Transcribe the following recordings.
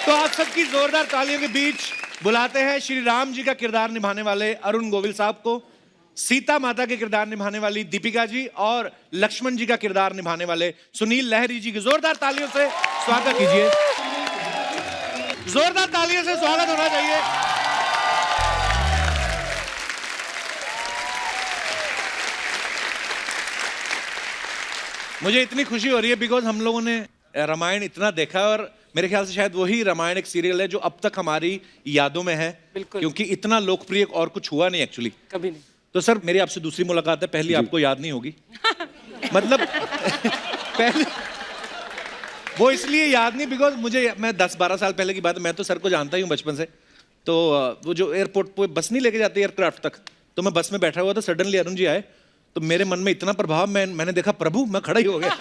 तो आप सबकी जोरदार तालियों के बीच बुलाते हैं श्री राम जी का किरदार निभाने वाले अरुण गोविल साहब को, सीता माता के किरदार निभाने वाली दीपिका जी और लक्ष्मण जी का किरदार निभाने वाले सुनील लहरी जी की जोरदार तालियों से स्वागत कीजिए। जोरदार तालियों से स्वागत होना चाहिए। मुझे इतनी खुशी हो रही है बिकॉज हम लोगों ने रामायण इतना देखा है और मेरे ख्याल से शायद वही रामायण एक सीरियल है जो अब तक हमारी यादों में है, क्योंकि इतना लोकप्रिय और कुछ हुआ नहीं एक्चुअली, कभी नहीं। तो सर मेरी आपसे दूसरी मुलाकात है, पहली आपको याद नहीं होगी। मतलब पहले वो इसलिए याद नहीं बिकॉज मैं 10-12 साल पहले की बात है, मैं तो सर को जानता ही हूँ बचपन से। तो वो जो एयरपोर्ट पे बस नहीं लेके जाती एयरक्राफ्ट तक, तो मैं बस में बैठा हुआ था, सडनली अरुण जी आए, तो मेरे मन में इतना प्रभाव, मैंने देखा प्रभु, मैं खड़ा ही हो गया।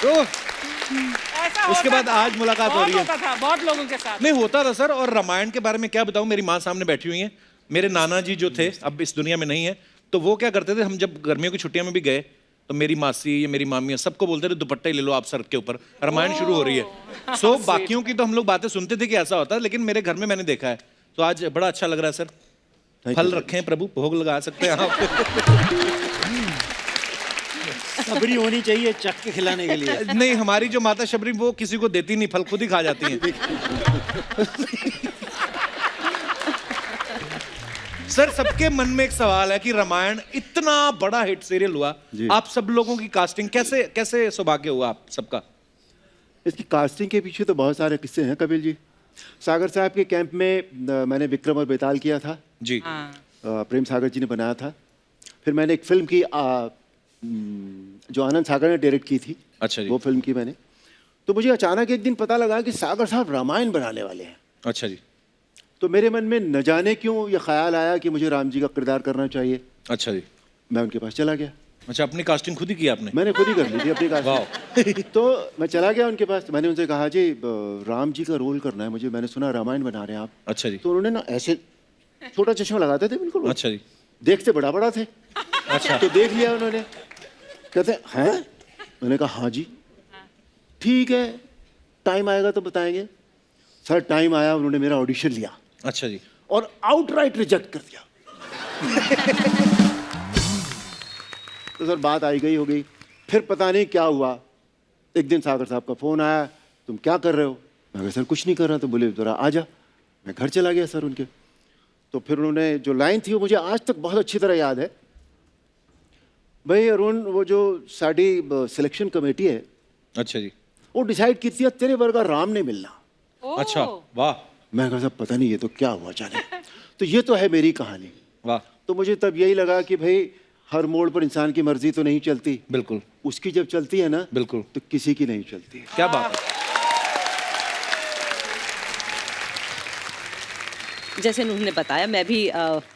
तो उसके बाद आज मुलाकात हो रही है। था बहुत लोगों के साथ नहीं होता था सर। और रामायण के बारे में क्या बताऊं, मेरी माँ सामने बैठी हुई है, मेरे नाना जी जो थे अब इस दुनिया में नहीं है, तो वो क्या करते थे, हम जब गर्मियों की छुट्टियों में भी गए तो मेरी मासी या मेरी मामी सबको बोलते थे दुपट्टा ही ले लो आप सर के ऊपर, रामायण शुरू हो रही है। सो बाकियों की तो हम लोग बातें सुनते थे कि ऐसा होता है, लेकिन मेरे घर में मैंने देखा है, तो आज बड़ा अच्छा लग रहा है सर। फल रखे हैं प्रभु, भोग लगा सकते हैं आप। सबरी होनी चाहिए चख के खिलाने के लिए। नहीं, हमारी जो माता शबरी वो किसी को देती नहीं, फल खुद ही खा जाती हैं। सर सबके मन में एक सवाल है कि रामायण इतना बड़ा हिट सीरियल हुआ, आप सब लोगों की कास्टिंग कैसे सौभाग्य हुआ आप सबका? इसकी कास्टिंग के पीछे तो बहुत सारे किस्से हैं कपिल जी। सागर साहब के कैंप में मैंने विक्रम और बेताल किया था जी। प्रेम सागर जी ने बनाया था। फिर मैंने एक फिल्म की जो आनंद सागर ने डायरेक्ट की थी, अच्छा जी। वो फिल्म की मैंने। तो मुझे अचानक एक दिन पता लगा कि सागर साहब रामायण बनाने वाले हैं। अच्छा जी। तो मेरे मन में न जाने क्यों ये ख्याल आया कि मुझे राम जी का किरदार करना चाहिए। अच्छा जी। मैं उनके पास चला गया। अच्छा, अपनी कास्टिंग खुद ही की आपने? मैंने खुद ही कर ली थी अपनी कास्टिंग। तो मैं चला गया उनके पास, मैंने उनसे कहा जी राम जी का रोल करना है मुझे, मैंने सुना रामायण बना रहे हैं आप। अच्छा जी। तो उन्होंने ना ऐसे छोटा चश्मा लगाते थे बिल्कुल। अच्छा जी। देखते बड़ा बड़ा थे। अच्छा। तो देख लिया उन्होंने, कहते हैं, मैंने कहा हाँ जी ठीक है, टाइम आएगा तो बताएंगे। सर टाइम आया, उन्होंने मेरा ऑडिशन लिया। अच्छा जी। और आउटराइट रिजेक्ट कर दिया। तो सर बात आई गई हो गई। फिर पता नहीं क्या हुआ, एक दिन सागर साहब का फोन आया, तुम क्या कर रहे हो? मैं कहा सर कुछ नहीं कर रहा। तो बोले जरा आ जा। मैं घर चला गया सर उनके। तो फिर उन्होंने जो लाइन थी वो मुझे आज तक बहुत अच्छी तरह याद है। भाई अरुण, वो जो साड़ी सिलेक्शन कमेटी है, अच्छा जी, वो डिसाइड की थी तेरे वर्गा राम नहीं मिलना। अच्छा, वाह। मैं कहा साहब पता नहीं ये तो क्या हुआ जाने। तो ये तो है मेरी कहानी। वाह। तो मुझे तब यही लगा कि भाई हर मोड़ पर इंसान की मर्जी तो नहीं चलती। बिल्कुल। उसकी जब चलती है ना, बिल्कुल, तो किसी की नहीं चलती है। क्या बात है। जैसे उन्होंने बताया, मैं भी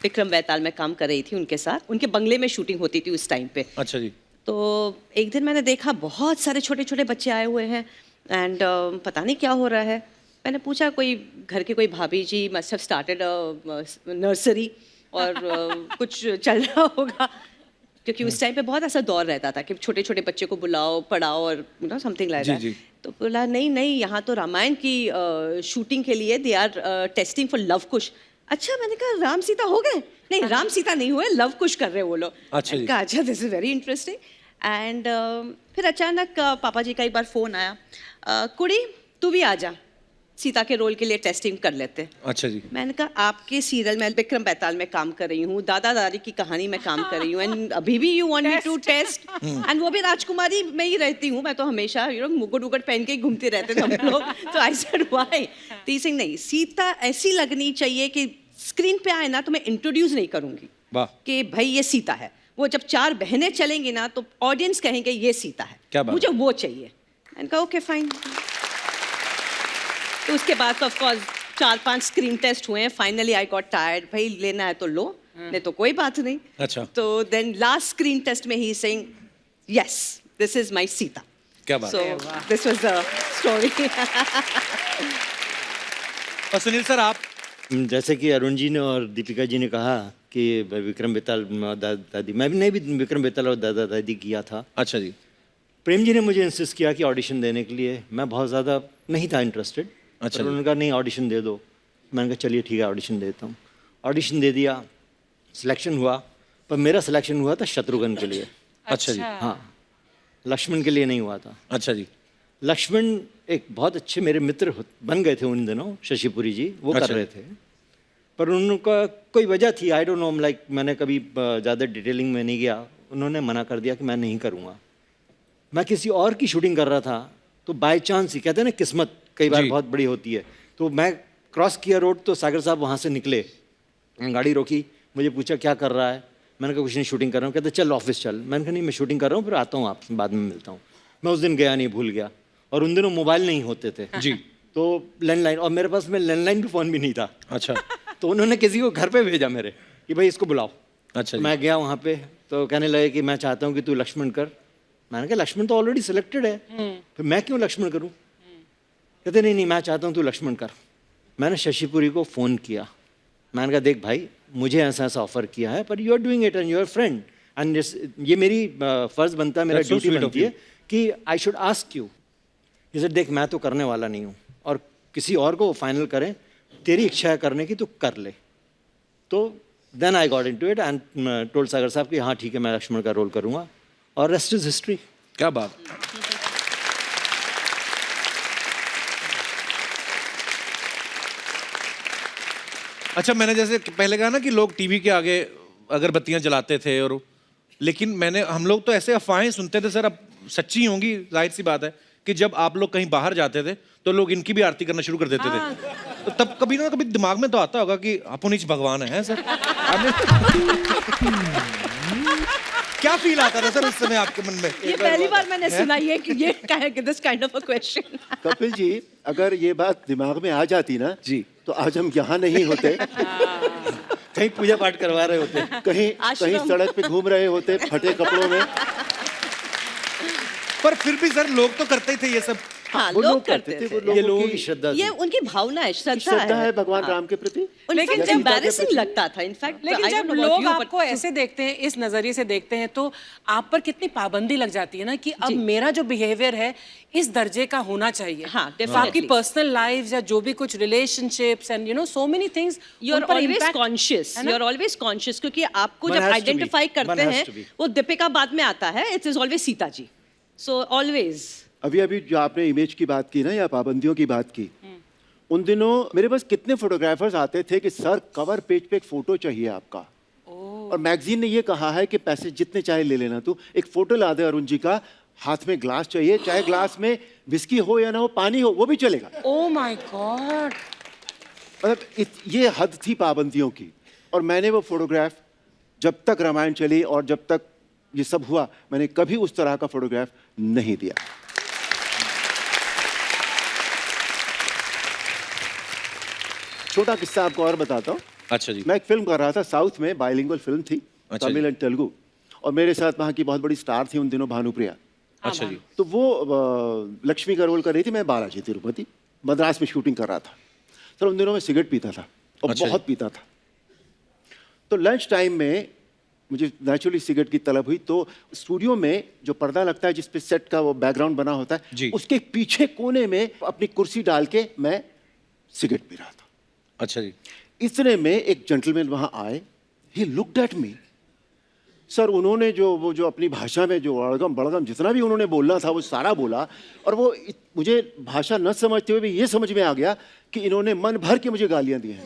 विक्रम बेताल में काम कर रही थी उनके साथ। उनके बंगले में शूटिंग होती थी उस टाइम पे। अच्छा जी। तो एक दिन मैंने देखा बहुत सारे छोटे छोटे बच्चे आए हुए हैं एंड पता नहीं क्या हो रहा है। मैंने पूछा, कोई घर के कोई भाभी जी मस्ट हैव स्टार्टेड नर्सरी और कुछ चल रहा होगा, क्योंकि उस टाइम पे बहुत ऐसा दौर रहता था कि छोटे छोटे बच्चे को बुलाओ, पढ़ाओ और समथिंग लाइक दैट। तो बोला नहीं यहाँ तो रामायण की शूटिंग के लिए they are testing for Lav Kush. अच्छा, मैंने कहा राम सीता हो गए? नहीं, राम सीता नहीं हुए, लव कुश कर रहे वो लोग। अच्छा जी। अच्छा, this is very interesting. And फिर अचानक पापा जी का एक बार फोन आया, कुड़ी तू भी आ जा, सीता के रोल के लिए टेस्टिंग कर लेते। अच्छा जी। मैंने कहा आपके सीरियल में विक्रम बेताल में काम कर रही हूँ, दादा दादी की कहानी में काम कर रही हूँ, एंड अभी भी you want me to test, and वो भी राजकुमारी में ही रहती हूँ मैं तो, हमेशा मुकुट उकुट पहन के ही घूमते रहते थे हम लोग। तो आई सेड व्हाई? तो सिंह नहीं, सीता ऐसी लगनी चाहिए कि स्क्रीन पे आए ना तो मैं इंट्रोड्यूस नहीं करूंगी कि भाई ये सीता है, वो जब 4 बहनें चलेंगी ना तो ऑडियंस कहेंगे ये सीता है। क्या बात? मुझे वो चाहिए। मैंने कहा ओके फाइन। तो उसके बाद तो ऑफ कोर्स 4-5 स्क्रीन टेस्ट हुए हैं। फाइनली आई गॉट टायर्ड, भाई लेना है तो लो, नहीं तो कोई बात नहीं। अच्छा। तो देन लास्ट स्क्रीन टेस्ट में he saying yes this is my Sita. क्या बात। So this was the story. और सुनील सर आप? जैसे कि अरुण जी ने और दीपिका जी ने कहा कि विक्रम बेताल दादी, मैं भी नहीं भी विक्रम बेताल और दादा दादी किया था। अच्छा जी। प्रेम जी ने मुझे इंसिस्ट किया कि ऑडिशन देने के लिए। मैं बहुत ज़्यादा नहीं था इंटरेस्टेड। अच्छा। उन्होंने कहा नहीं ऑडिशन दे दो। मैंने कहा चलिए ठीक है ऑडिशन देता हूँ। ऑडिशन दे दिया, सिलेक्शन हुआ, पर मेरा सिलेक्शन हुआ था शत्रुघ्न के लिए। अच्छा जी। हाँ, लक्ष्मण के लिए नहीं हुआ था। अच्छा जी। लक्ष्मण एक बहुत अच्छे मेरे मित्र बन गए थे उन दिनों, शशिपुरी जी, वो अच्छा। कर रहे थे। पर उनका कोई वजह थी, आई डोंट नो, लाइक मैंने कभी ज़्यादा डिटेलिंग में नहीं गया। उन्होंने मना कर दिया कि मैं नहीं करूँगा। मैं किसी और की शूटिंग कर रहा था, तो बाय चांस ही कहते हैं ना, किस्मत कई बार जी। बहुत बड़ी होती है। तो मैं क्रॉस किया रोड, तो सागर साहब वहाँ से निकले, गाड़ी रोकी, मुझे पूछा क्या कर रहा है। मैंने कहा कुछ नहीं, शूटिंग कर रहा हूँ। कहते चल ऑफिस चल। मैंने कहा नहीं, मैं शूटिंग कर रहा हूँ, फिर आता हूँ, आपसे बाद में मिलता हूँ। मैं उस दिन गया नहीं, भूल गया। और उन दिनों मोबाइल नहीं होते थे जी। तो लैंडलाइन, और मेरे पास में लैंडलाइन भी फ़ोन भी नहीं था। अच्छा। तो उन्होंने किसी को घर पे भेजा मेरे कि भाई इसको बुलाओ। अच्छा जी। मैं गया वहाँ पे, तो कहने लगे कि मैं चाहता हूँ कि तू लक्ष्मण कर। मैंने कहा लक्ष्मण तो ऑलरेडी सिलेक्टेड है, फिर मैं क्यों लक्ष्मण करूँ। कहते नहीं नहीं, मैं चाहता हूँ तू लक्ष्मण कर। मैंने शशिपुरी को फ़ोन किया। मैंने कहा देख भाई, मुझे ऐसा ऐसा ऑफर किया है, पर you are doing it and you are friend, and ये मेरी फ़र्ज़ बनता है, मेरा That's so duty sweet of बनती है कि आई शुड आस्क यू। जैसे देख, मैं तो करने वाला नहीं हूँ, और किसी और को फाइनल करें, तेरी इच्छा है करने की तो कर ले। तो then I got into it and told Sagar sahab कि हाँ ठीक है, मैं लक्ष्मण का रोल करूँगा, और रेस्ट इज़ हिस्ट्री। क्या बात। अच्छा, मैंने जैसे पहले कहा ना कि लोग टीवी के आगे अगरबत्तियां जलाते थे, और लेकिन हम लोग तो ऐसे अफवाहें सुनते थे सर, अब सच्ची होंगी, जाहिर सी बात है, कि जब आप लोग कहीं बाहर जाते थे तो लोग इनकी भी आरती करना शुरू कर देते थे। तो तब कभी ना कभी दिमाग में तो आता होगा कि अपुनीच भगवान है सर। क्या फील आता था सर उस समय आपके मन में? ये पहली बार मैंने सुना ये कि ये this kind of a question. Kapil ji, अगर ये बात दिमाग में आ जाती ना जी, तो आज हम यहाँ नहीं होते, कहीं पूजा पाठ करवा रहे होते, कहीं कहीं सड़क पे घूम रहे होते फटे कपड़ों में। पर फिर भी सर लोग तो करते ही थे ये सब। हाँ, वो लोग करते थे। वो ये लोगों लोगों की की श्रद्धा थी। ये उनकी भावना है, श्रद्धा है भगवान राम के प्रति। लेकिन जब एम्बैरेसिंग लगता था, इनफैक्ट लेकिन जब लोग आपको ऐसे देखते हैं, इस नजरिए से देखते हैं, तो आप पर कितनी पाबंदी लग जाती है ना कि अब मेरा जो बिहेवियर है इस दर्जे का होना चाहिए। हाँ, तो आपकी पर्सनल लाइफ या जो भी कुछ relationships and you know so many things, you are always conscious, you are always conscious, क्योंकि आपको One जब has to be. आइडेंटिफाई करते One has हैं, to be. वो दीपिका बाद में आता है, it is always Sita ji. So always. अभी अभी जो आपने इमेज की बात की ना, या पाबंदियों की बात की, उन दिनों मेरे पास कितने फोटोग्राफर्स आते थे कि सर कवर पेज पे एक फोटो चाहिए आपका, और मैगजीन ने ये कहा है कि पैसे जितने चाहे ले लेना, तू एक फोटो ला दे अरुण जी का, हाथ में ग्लास चाहिए, चाहे ग्लास में विस्की हो या ना हो, पानी हो, वो भी चलेगा। Oh my God. मतलब ये हद थी पाबंदियों की। और मैंने वो फोटोग्राफ, जब तक रामायण चली और जब तक ये सब हुआ, मैंने कभी उस तरह का फोटोग्राफ नहीं दिया। छोटा किस्सा आपको और बताता हूँ। अच्छा जी। मैं एक फिल्म कर रहा था साउथ में, बाइलिंगुअल फिल्म थी, अच्छा तमिल जी। एंड तेलुगु, और मेरे साथ वहाँ की बहुत बड़ी स्टार थी उन दिनों, भानुप्रिया। अच्छा जी। तो वो लक्ष्मी का रोल कर रही थी, मैं बालाजी तिरुपति मद्रास में शूटिंग कर रहा था। सर उन दिनों मैं सिगरेट पीता था, और अच्छा बहुत पीता था। तो लंच टाइम में मुझे नेचुरली सिगरेट की तलब हुई, तो स्टूडियो में जो पर्दा लगता है जिस पे सेट का वो बैकग्राउंड बना होता जी। है, उसके पीछे कोने में अपनी कुर्सी डाल के मैं सिगरेट पी रहा था। अच्छा जी। इतने में एक जेंटलमैन वहां आए, he looked at me. Sir उन्होंने वो जो अपनी भाषा में जो अड़गम बड़गम जितना भी उन्होंने बोलना था वो सारा बोला, और वो मुझे भाषा न समझते हुए भी ये समझ में आ गया कि इन्होंने मन भर के मुझे गालियां दी हैं।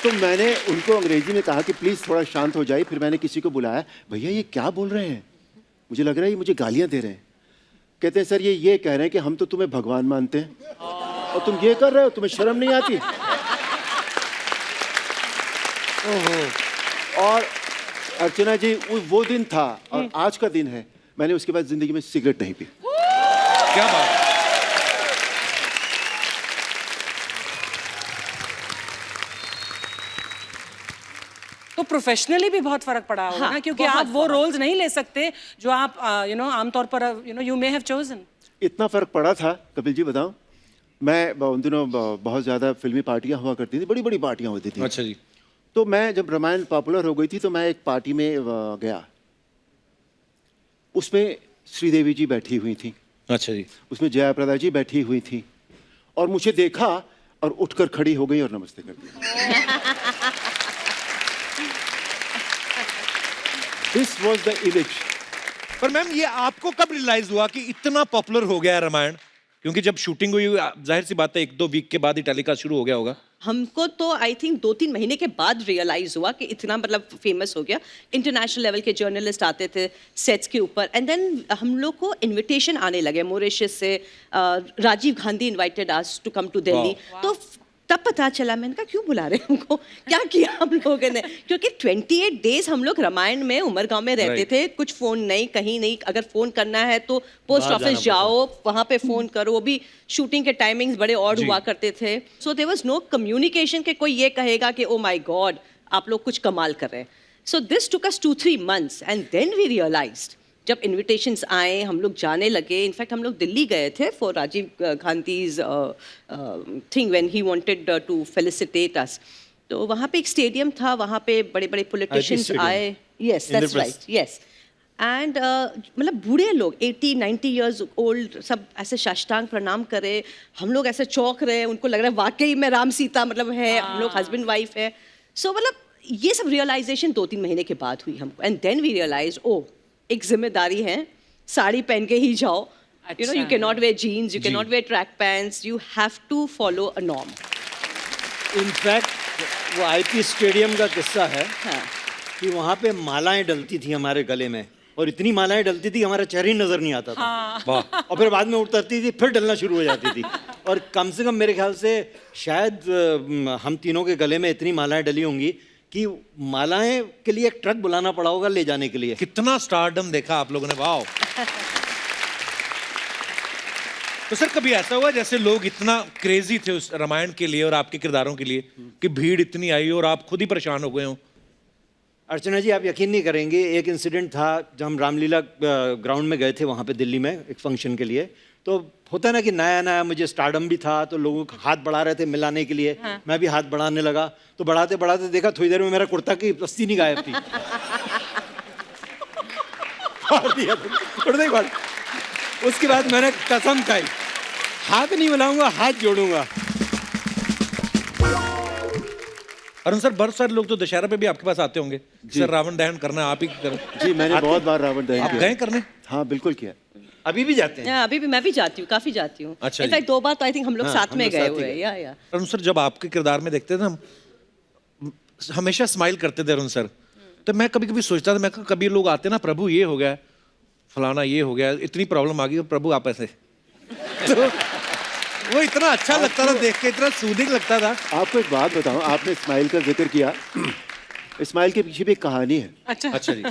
तो मैंने उनको अंग्रेजी में कहा कि प्लीज़ थोड़ा शांत हो जाइए। फिर मैंने किसी को बुलाया, भैया ये क्या बोल रहे हैं, मुझे लग रहा है ये मुझे गालियां दे रहे हैं। कहते हैं सर ये कह रहे हैं कि हम तो तुम्हें भगवान मानते हैं और तुम ये कर रहे हो, तुम्हें शर्म नहीं आती। और अर्चना जी, वो दिन था और आज का दिन है, मैंने उसके बाद जिंदगी में सिगरेट नहीं पी। क्या बात है। तो प्रोफेशनली भी बहुत फर्क पड़ा होगा ना, क्योंकि आप वो रोल्स नहीं ले सकते जो आप यू नो आमतौर पर यू मे हैव चोजन। इतना फर्क पड़ा था कपिल जी, बताऊं, मैं उन दिनों बहुत ज़्यादा फिल्मी पार्टियां हुआ करती थी, बड़ी बड़ी पार्टियां होती थी। अच्छा जी। तो मैं जब रामायण पॉपुलर हो गई थी तो मैं एक पार्टी में गया, उसमें श्रीदेवी जी बैठी हुई थी, अच्छा जी। उसमें जया प्रदा जी बैठी हुई थी, और मुझे देखा और उठकर खड़ी हो गई और नमस्ते कर दिया। This was the image. पर मैम ये आपको कब रियलाइज हुआ कि इतना पॉपुलर हो गया है रामायण? क्योंकि जब शूटिंग हुई, जाहिर सी बात है 1-2 वीक के बाद ही टेलीकास्ट शुरू हो गया होगा। हमको तो आई थिंक 2-3 महीने के बाद रियलाइज हुआ कि इतना मतलब फेमस हो गया। इंटरनेशनल लेवल के जर्नलिस्ट आते थे सेट्स के ऊपर, एंड देन हम लोग को इनविटेशन आने लगे मॉरिशस से। Rajiv Gandhi invited us to come to Delhi. तो तब पता चला, मैंने कहा क्यों बुला रहे हैं हमको, क्या किया हम लोगों ने, क्योंकि 28 डेज हम लोग रामायण में उमरगांव में रहते थे, कुछ फोन नहीं, कहीं नहीं। अगर फोन करना है तो पोस्ट ऑफिस जाओ, वहां पे फोन करो। वो भी शूटिंग के टाइमिंग्स बड़े ऑड हुआ करते थे। So there was no communication के कोई ये कहेगा कि ओ माय गॉड आप लोग कुछ कमाल कर रहे हैं। So this took us 2-3 months and then we realized. जब इनविटेशंस आए, हम लोग जाने लगे। इनफैक्ट हम लोग दिल्ली गए थे for Rajiv Gandhi's thing when he wanted to felicitate us. तो वहाँ पे एक स्टेडियम था, वहाँ पे बड़े बड़े पॉलिटिशियंस stadium. आए। Yes that's right, yes. And मतलब बूढ़े लोग 80-90 years ओल्ड सब ऐसे साष्टांग प्रणाम करे। हम लोग ऐसे चौंक रहे, उनको लग रहा है वाकई में राम सीता मतलब है, हम लोग हस्बैंड वाइफ है। सो मतलब ये सब रियलाइजेशन 2-3 महीने के बाद हुई हमको। And then we realize oh एक जिम्मेदारी है, साड़ी पहन के ही जाओ। You know, you can not wear jeans, you can not wear track pants, you have to follow a norm. In fact वो आईपी स्टेडियम का किस्सा है हाँ। कि वहाँ पे मालाएं डलती थी हमारे गले में, और इतनी मालाएं डलती थी हमारा चेहरा ही नजर नहीं आता था। वाह। और फिर बाद में उतरती थी, फिर डलना शुरू हो जाती थी। और कम से कम मेरे ख्याल से शायद हम तीनों के गले में इतनी मालाएं डली होंगी कि मालाएं के लिए एक ट्रक बुलाना पड़ा होगा ले जाने के लिए। कितना स्टारडम देखा आप लोगों ने, वाओ। तो सर कभी ऐसा हुआ जैसे लोग इतना क्रेजी थे उस रामायण के लिए और आपके किरदारों के लिए कि भीड़ इतनी आई और आप खुद ही परेशान हो गए हो? अर्चना जी, आप यकीन नहीं करेंगे, एक इंसिडेंट था जब हम रामलीला ग्राउंड में गए थे वहाँ पे दिल्ली में एक फंक्शन के लिए। तो होता है ना कि नया नया मुझे स्टारडम भी था, तो लोग हाथ बढ़ा रहे थे मिलाने के लिए। मैं भी हाथ बढ़ाने लगा, तो बढ़ाते बढ़ाते देखा थोड़ी देर में मेरा कुर्ता की रस्सी नहीं गायब थी। फाड़ दिया कुर्ता ही फाड़। उसके बाद मैंने कसम खाई, हाथ नहीं मिलाऊंगा, हाथ जोड़ूंगा। अरुण सर, बहुत सारे लोग तो दशहरा पे भी आपके पास आते होंगे, सर रावण दहन करना आप ही करें। जी, मैंने बहुत बार रावण दहन आप किया। गए करने? हाँ बिल्कुल किया। अभी भी जाते हैं? अभी भी मैं भी जाती हूँ, काफी जाती हूँ। अच्छा इनफैक्ट 2 बार तो आई थिंक हम लोग हाँ, साथ हम में लोग गए साथ ही हुए गए। हैं। या अरुण सर, जब आपके किरदार में देखते थे हम हमेशा स्माइल करते थे अरुण सर। तो मैं कभी कभी सोचता था, मैं कभी लोग आते ना, प्रभु ये हो गया, फलाना ये हो गया, इतनी प्रॉब्लम आ गई, प्रभु आप ऐसे। तो वो इतना अच्छा लगता था देख के, इतना सूदिंग लगता था। आपको एक बात बताऊं, आपने स्माइल का जिक्र किया। स्माइल के पीछे भी एक कहानी है। अच्छा जी।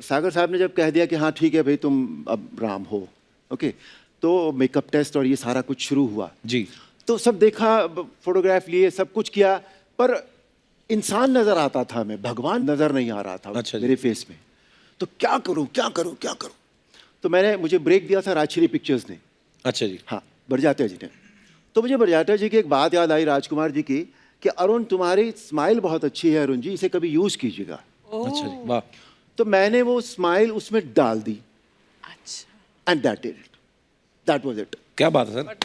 सागर साहब ने जब कह दिया कि हाँ ठीक है भाई तुम अब राम हो, ओके, तो मेकअप टेस्ट और ये सारा कुछ शुरू हुआ जी। तो सब देखा, फोटोग्राफ लिए, सब कुछ किया, पर इंसान नजर आता था, मैं भगवान नजर नहीं आ रहा था। अच्छा जी। मेरे फेस में। तो क्या करूं क्या करूं क्या करूं, तो मैंने मुझे ब्रेक दिया था राजश्री पिक्चर्स ने। अच्छा जी। हाँ, बरजात्या जी ने। तो मुझे बरजात्या जी की एक बात याद आई, राजकुमार जी की, कि अरुण तुम्हारी स्माइल बहुत अच्छी है अरुण जी, इसे कभी यूज कीजिएगा। अच्छा जी, वाह। तो मैंने वो स्माइल उसमें डाल दी। अच्छा। And that it, that was it. क्या बात है सर।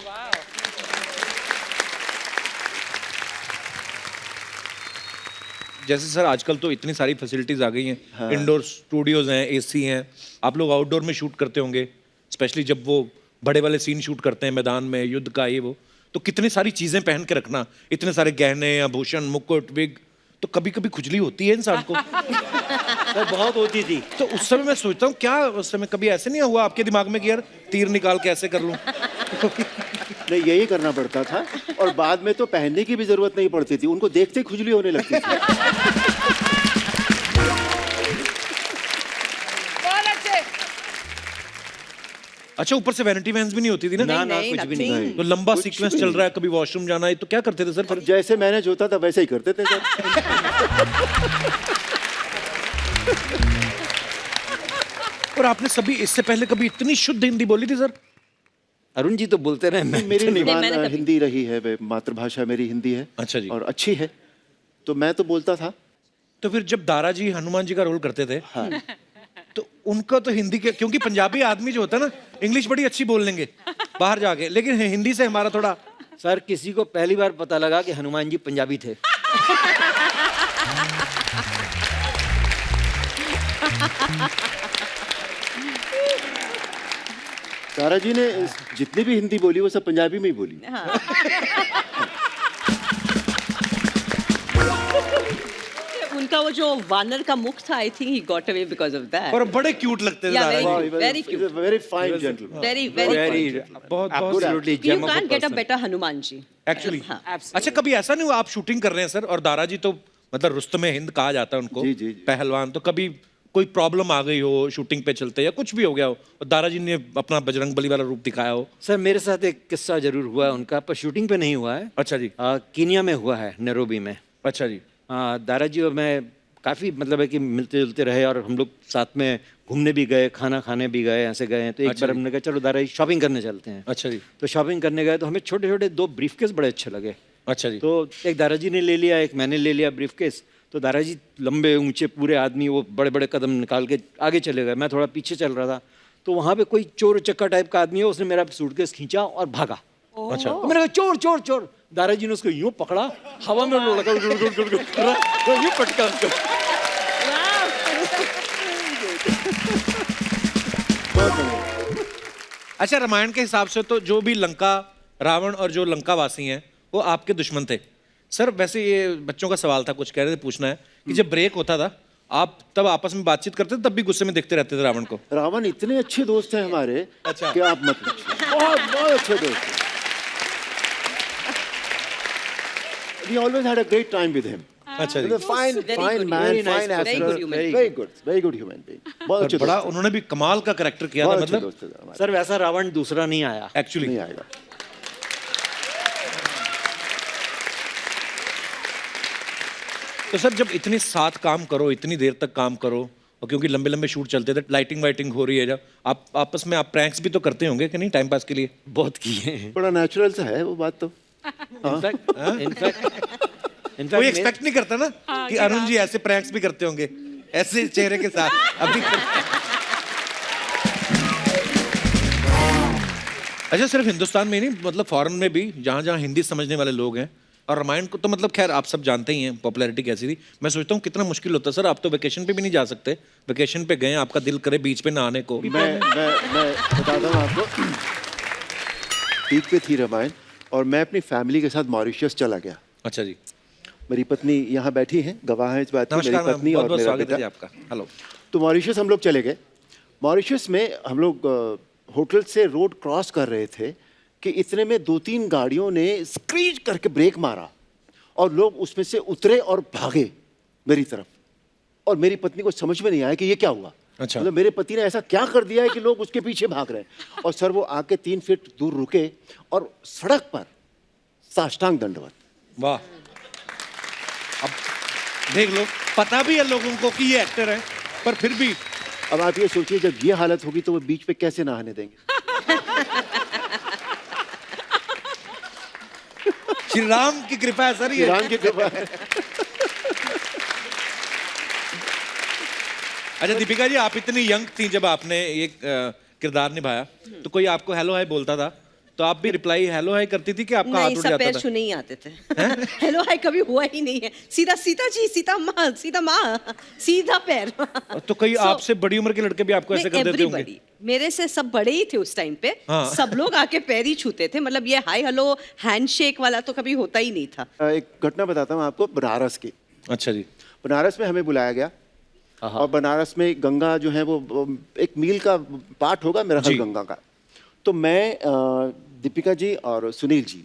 जैसे सर आजकल तो इतनी सारी फैसिलिटीज आ गई हैं। हाँ। इंडोर स्टूडियोज हैं, एसी हैं, आप लोग आउटडोर में शूट करते होंगे, स्पेशली जब वो बड़े वाले सीन शूट करते हैं मैदान में, युद्ध का ये वो, तो कितनी सारी चीजें पहन के रखना, इतने सारे गहने, आभूषण, मुकुट, विग, तो कभी कभी खुजली होती है इंसान को। तो बहुत होती थी। तो उस समय मैं सोचता हूँ, क्या उस समय कभी ऐसे नहीं हुआ आपके दिमाग में कि यार तीर निकाल के ऐसे कर लूं? नहीं, यही करना पड़ता था, और बाद में तो पहनने की भी जरूरत नहीं पड़ती थी, उनको देखते ही खुजली होने लगती थी। अच्छा, ऊपर से वैनिटी वैन्स भी नहीं होती थी ना? ना नहीं, कुछ भी nothing। नहीं। तो लंबा कुछ सीक्वेंस भी चल नहीं। रहा है, कभी वॉशरूम जाना है, तो क्या करते थे सर फिर? जैसे मैनेज होता था वैसे ही करते थे सर। और आपने सभी इससे पहले कभी इतनी शुद्ध हिंदी बोली थी सर? अरुण जी तो बोलते रहे, मैं मेरी निवान मैंने कभी- हिंदी रही है, मातृभाषा मेरी हिंदी है। अच्छा जी। और अच्छी है, तो मैं तो बोलता था। तो फिर जब दारा जी हनुमान जी का रोल करते थे, हाँ। तो उनका तो हिंदी के, क्योंकि पंजाबी आदमी जो होता है ना इंग्लिश बड़ी अच्छी बोल लेंगे बाहर जाके, लेकिन हिंदी से हमारा थोड़ा। सर किसी को पहली बार पता लगा कि हनुमान जी पंजाबी थे। तारा जी ने जितनी भी हिंदी बोली वो सब पंजाबी में ही बोली। उनका वो जो वानर का मुख था, I think he got away because of that. और बड़े क्यूट लगते थे Yeah, Dara very ji. very cute. Very fine gentleman. Very very very बहुत absolutely you can't get a better Hanuman ji. Actually. हाँ, अच्छा, कभी ऐसा नहीं हुआ आप शूटिंग कर रहे हैं सर, और दारा जी तो मतलब रुस्तमे हिंद कहा जाता है उनको, जी, जी, जी। पहलवान, तो कभी कोई प्रॉब्लम आ गई हो शूटिंग पे चलते या कुछ भी हो गया हो और दारा जी ने अपना बजरंग बली वाला रूप दिखाया हो? सर मेरे साथ एक किस्सा जरूर हुआ है उनका, पर शूटिंग पे नहीं हुआ है। अच्छा जी। कीनिया में हुआ है, नैरोबी में। अच्छा जी। दारा जी और मैं काफ़ी मतलब है कि मिलते जुलते रहे, और हम लोग साथ में घूमने भी गए, खाना खाने भी गए, ऐसे गए हैं। तो एक अच्छा बार जी। हमने कहा चलो दारा जी शॉपिंग करने चलते हैं। अच्छा जी। तो शॉपिंग करने गए तो हमें छोटे छोटे 2 ब्रीफकेस बड़े अच्छे लगे। अच्छा जी। तो एक दारा जी ने ले लिया, एक मैंने ले लिया ब्रीफकेस। तो दारा जी लंबे ऊंचे पूरे आदमी, वो बड़े बड़े कदम निकाल के आगे चले गए, मैं थोड़ा पीछे चल रहा था। तो वहाँ पे कोई चोर चक्का टाइप का आदमी है, उसने मेरा सूटकेस खींचा और भागा। अच्छा। तो मैंने कहा चोर चोर चोर। दारा जी ने उसको यूं पकड़ा, हवा में लड़का यूं पटका उसको। अच्छा, रामायण के हिसाब से तो जो भी लंका, रावण और जो लंका वासी हैं वो आपके दुश्मन थे सर। वैसे ये बच्चों का सवाल था, कुछ कह रहे थे, पूछना है कि जब ब्रेक होता था आप तब आपस में बातचीत करते थे, तब भी गुस्से में देखते रहते थे रावण को? रावण इतने अच्छे दोस्त हैं हमारे। अच्छा। कि आप मत पूछिए, बहुत बहुत अच्छे दोस्त हैं। We always had a great time with him. अच्छा जी। He's a fine, Very fine good, man, very nice fine person. actor, Very good human being. very good human being. बहुत अच्छे और बड़ा दोस्त हैं। उन्होंने भी कमाल का कैरेक्टर किया था, बहुत अच्छे मतलब दोस्त हैं हमारे। सर वैसा रावण दूसरा नहीं आया एक्चुअली। नहीं आएगा। तो सर जब इतने साथ काम करो, इतनी देर तक काम करो, और क्योंकि लंबे लंबे शूट चलते थे, लाइटिंग वाइटिंग हो रही है, जब आप आपस में आप प्रैंक्स भी तो करते होंगे कि नहीं, टाइम पास के लिए? बहुत किए हैं। बड़ा नेचुरल सा है वो बात तो। इनफैक्ट कोई एक्सपेक्ट नहीं करता ना कि अरुण जी ऐसे प्रैंक्स भी करते होंगे ऐसे चेहरे के साथ अभी। अच्छा, सिर्फ हिंदुस्तान में ही नहीं, मतलब फॉरेन में भी जहाँ जहाँ हिंदी समझने वाले लोग हैं, और रामायण को तो मतलब खैर आप सब जानते ही हैं पॉपुलैरिटी कैसी थी। मैं सोचता हूँ कितना मुश्किल होता है सर, आप तो वेकेशन पे भी नहीं जा सकते, वेकेशन पे गए आपका दिल करे बीच पे नहाने को। मैं बताता हूँ आपको, पीक पे थी रामायण और मैं अपनी फैमिली के साथ मॉरिशस चला गया। अच्छा जी। मेरी पत्नी यहाँ बैठी हैं, गवाह हैं इस बात की, मेरी नमस्कार मैम, पत्नी बहुत और बहुत मेरा स्वागत है जी बेटा। आपका। हेलो। तो मॉरिशस हम लोग चले गए। मॉरिशस में हम लोग होटल से रोड क्रॉस कर रहे थे कि इतने में 2-3 गाड़ियों ने स्क्रीच करके ब्रेक मारा और लोग उसमें से उतरे और भागे मेरी तरफ, और मेरी पत्नी को समझ में नहीं आया कि ये क्या हुआ। अच्छा। मतलब मेरे पति ने ऐसा क्या कर दिया है कि लोग उसके पीछे भाग रहे हैं। और सर वो आके 3 फीट दूर रुके और सड़क पर साष्टांग दंडवत। वाह। अब देख लो, पता भी है लोगों को कि ये एक्टर है, पर फिर भी। अब आप ये सोचिए जब ये हालत होगी तो वो बीच पे कैसे नहाने देंगे। श्री राम की कृपा है सर ये। राम की कृपा है। अच्छा दीपिका जी, आप इतनी यंग थी जब आपने ये किरदार निभाया, तो कोई आपको हेलो हाय बोलता था तो आप भी रिप्लाई हेलो हाय करती थी कि आपका हाथ नहीं, उठ सब जाता पैर था? छूने ही आते थे। हेलो हाय कभी हुआ ही नहीं है, सीधा सीता जी, सीता माँ, सीधा पैर। तो कई So- आपसे बड़ी उम्र के लड़के भी आपको ऐसे कर देते होंगे? Everybody, मेरे से सब बड़े ही थे उस टाइम पे। हाँ। सब लोग आके पैर ही छूते थे, मतलब ये हाय हेलो हैंडशेक वाला तो कभी होता ही नहीं था। एक घटना बताता हूँ आपको बनारस की। अच्छा जी। बनारस में हमें बुलाया गया और बनारस में गंगा जो है वो एक मील का पार्ट होगा मेरा जी। गंगा का। तो मैं दीपिका जी और सुनील जी,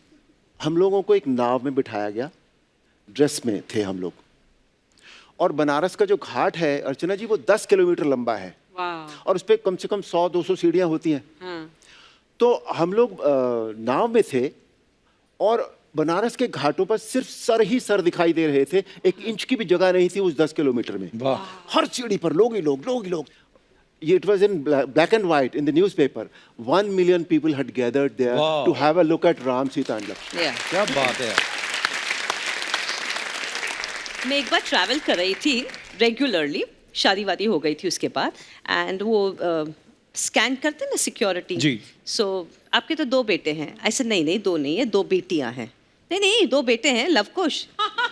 हम लोगों को एक नाव में बिठाया गया, ड्रेस में थे हम लोग, और बनारस का जो घाट है अर्चना जी वो 10 किलोमीटर लंबा है और उस पर कम से कम 100-200 सीढ़ियाँ होती हैं। हाँ। तो हम लोग नाव में थे और बनारस के घाटों पर सिर्फ सर ही सर दिखाई दे रहे थे, 1 इंच की भी जगह नहीं थी उस 10 किलोमीटर में। वाह। हर सीढ़ी पर लोग ही लोग। ये it was in black and white in the newspaper. 1 million people had gathered there Wow. to have a look at Ram, Sita and Lakshman. Yeah. क्या बात है। मैं एक बार ट्रैवल कर रही थी रेगुलरली शादी वादी हो गई थी उसके बाद, एंड वो स्कैन करते हैं ना सिक्योरिटी। जी। सो आपके तो 2 बेटे हैं। ऐसे नहीं नहीं 2 नहीं है, 2 बेटियां हैं। नहीं नहीं 2 बेटे हैं लवकुश।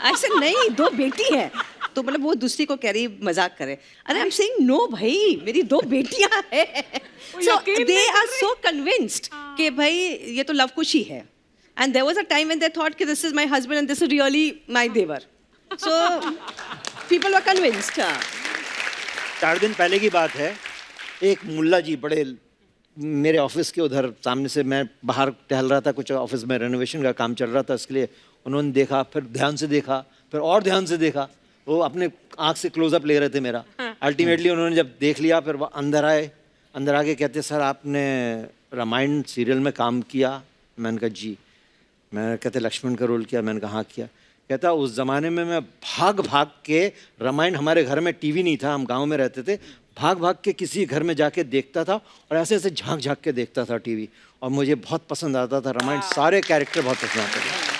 ऐसे नहीं 2 बेटी हैं। तो मतलब वो दूसरी को कह रही मजाक करे, अरे आई एम सेइंग नो भाई मेरी 2 बेटियां हैं। सो दे आर सो कन्विंस्ड कि भाई ये तो लवकुश ही है। And there was a time when they thought कि this is my husband and this is really my देवर। So people were convinced. 4 दिन पहले की बात है, एक मुल्ला जी बड़े मेरे ऑफिस के उधर सामने से, मैं बाहर टहल रहा था, कुछ ऑफिस में रेनोवेशन का काम चल रहा था, इसके लिए उन्होंने देखा, फिर ध्यान से देखा, फिर और ध्यान से देखा, वो अपने आँख से क्लोजअप ले रहे थे मेरा। अल्टीमेटली उन्होंने जब देख लिया, फिर वो अंदर आए, अंदर आके कहते सर आपने रामायण सीरियल में काम किया? मैंने कहा जी। मैं कहते लक्ष्मण का रोल किया? मैंने कहा हाँ किया। कहता उस ज़माने में मैं भाग भाग के रामायण, हमारे घर में टीवी नहीं था, हम गांव में रहते थे, भाग भाग के किसी घर में जाके देखता था और ऐसे ऐसे झांक झांक के देखता था टीवी, और मुझे बहुत पसंद आता था रामायण, सारे कैरेक्टर बहुत पसंद आते थे।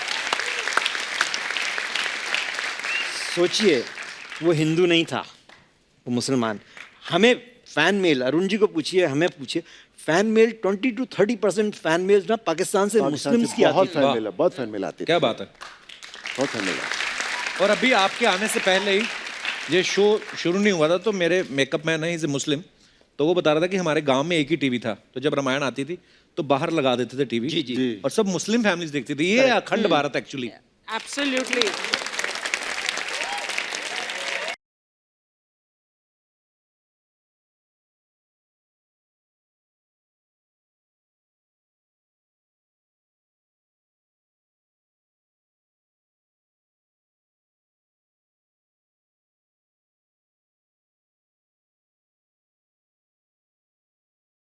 सोचिए वो हिंदू नहीं था, वो मुसलमान। हमें फ़ैन मेल, अरुण जी को पूछिए, हमें पूछिए, fan mail 20 to 30% fan mail ना पाकिस्तान से मुस्लिम्स की बहुत आती थी। फैन मिला, बहुत फैन मिला आती थी। क्या बात है। बहुत फैन मिला। और अभी आपके आने से पहले ही ये शो शुरू नहीं हुआ था, तो मेरे मेकअप मैन है, इज मुस्लिम, तो वो बता रहा था कि हमारे गांव में एक ही टीवी था, तो जब रामायण आती थी तो बाहर लगा देते थे टीवी। जी, जी। और सब मुस्लिम फैमिलीज देखती थी। ये अखंड भारत एक्चुअली। एब्सोल्युटली।